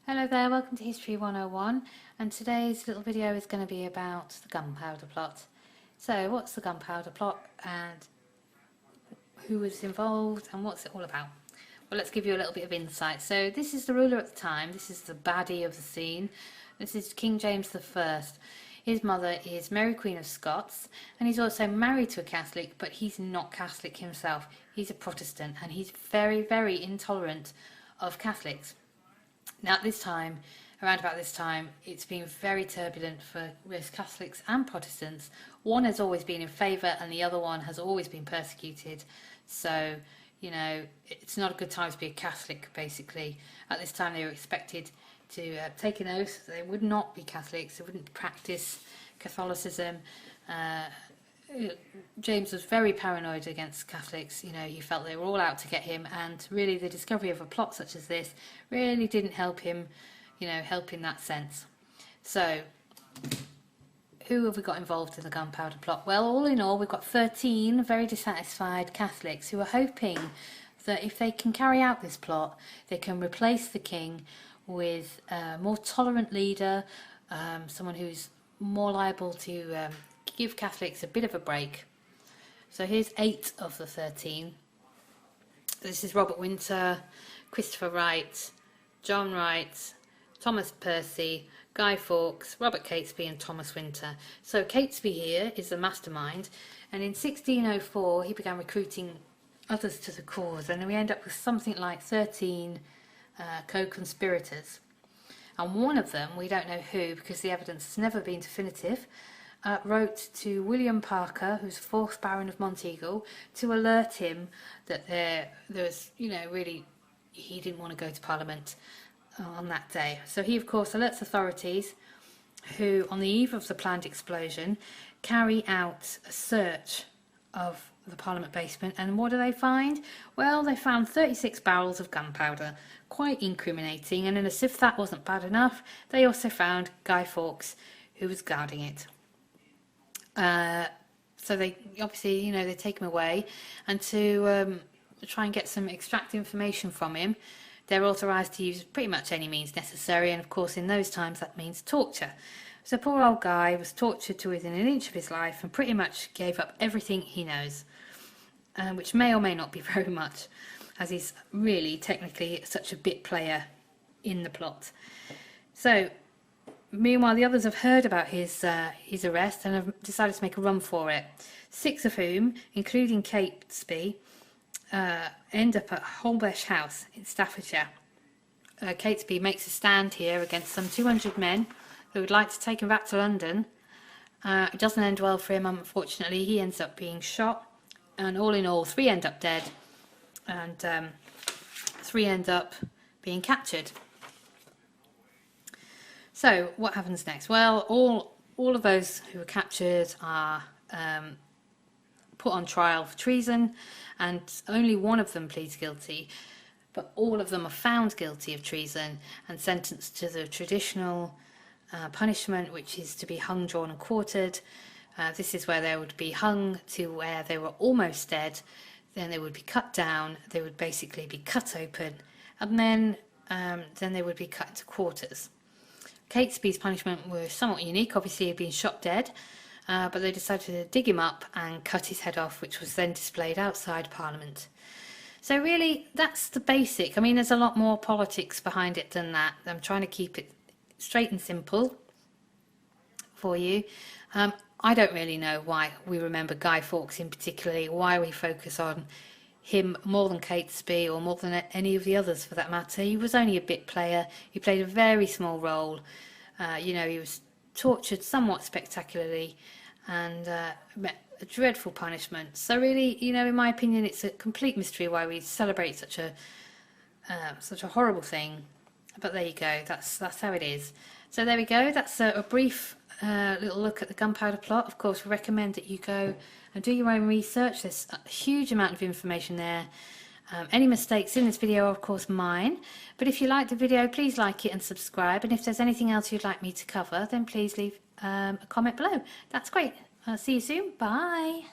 Hello there, welcome to History 101, and today's little video is going to be about the Gunpowder Plot. So what's the Gunpowder Plot and who was involved and what's it all about? Well, let's give you a little bit of insight. So this is the ruler at the time, this is the baddie of the scene, this is King James I. His mother is Mary Queen of Scots, and he's also married to a Catholic, but he's not Catholic himself. He's a Protestant, and he's very, very intolerant of Catholics. Now at this time, around about this time, it's been very turbulent for both Catholics and Protestants. One has always been in favour and the other one has always been persecuted. So, you know, it's not a good time to be a Catholic, basically. At this time they were expected to take an oath. They would not be Catholics, they wouldn't practice Catholicism. James was very paranoid against Catholics. You know, he felt they were all out to get him, and really the discovery of a plot such as this really didn't help him, you know, help in that sense. So who have we got involved in the Gunpowder Plot? Well, all in all, we've got 13 very dissatisfied Catholics who are hoping that if they can carry out this plot, they can replace the king with a more tolerant leader, someone who's more liable to give Catholics a bit of a break. So here's 8 of the 13. This is Robert Winter, Christopher Wright, John Wright, Thomas Percy, Guy Fawkes, Robert Catesby and Thomas Winter. So Catesby here is the mastermind, and in 1604 he began recruiting others to the cause, and we end up with something like 13 co-conspirators. And one of them, we don't know who because the evidence has never been definitive, wrote to William Parker, who's 4th Baron of Monteagle, to alert him that there was, you know, really, he didn't want to go to Parliament on that day. So he, of course, alerts authorities who, on the eve of the planned explosion, carry out a search of the Parliament basement. And what do they find? Well, they found 36 barrels of gunpowder, quite incriminating. And as if that wasn't bad enough, they also found Guy Fawkes, who was guarding it. So they obviously, you know, they take him away, and to try and get some extract information from him, they're authorised to use pretty much any means necessary, and of course in those times that means torture. So poor old Guy was tortured to within an inch of his life and pretty much gave up everything he knows, which may or may not be very much, as he's really technically such a bit player in the plot. So meanwhile, the others have heard about his arrest and have decided to make a run for it. 6 of whom, including Catesby, end up at Holbesh House in Staffordshire. Catesby makes a stand here against some 200 men who would like to take him back to London. It doesn't end well for him, unfortunately. He ends up being shot, and all in all, 3 end up dead, and 3 end up being captured. So what happens next? Well, all of those who were captured are put on trial for treason, and only one of them pleads guilty, but all of them are found guilty of treason and sentenced to the traditional punishment, which is to be hung, drawn and quartered. This is where they would be hung to where they were almost dead, then they would be cut down, they would basically be cut open, and then they would be cut into quarters. Catesby's punishment was somewhat unique. Obviously he'd been shot dead, but they decided to dig him up and cut his head off, which was then displayed outside Parliament. So really, that's the basic. I mean, there's a lot more politics behind it than that. I'm trying to keep it straight and simple for you. I don't really know why we remember Guy Fawkes in particular, why we focus on him more than Catesby or more than any of the others for that matter. He was only a bit player. He played a very small role. You know, he was tortured somewhat spectacularly and met a dreadful punishment. So really, you know, in my opinion, it's a complete mystery why we celebrate such a horrible thing. But there you go. That's how it is. So there we go. That's a brief little look at the Gunpowder Plot. Of course, we recommend that you go and do your own research. There's a huge amount of information there. Any mistakes in this video are of course mine, but if you liked the video, please like it and subscribe, and if there's anything else you'd like me to cover, then please leave a comment below. That's great. I'll see you soon. Bye.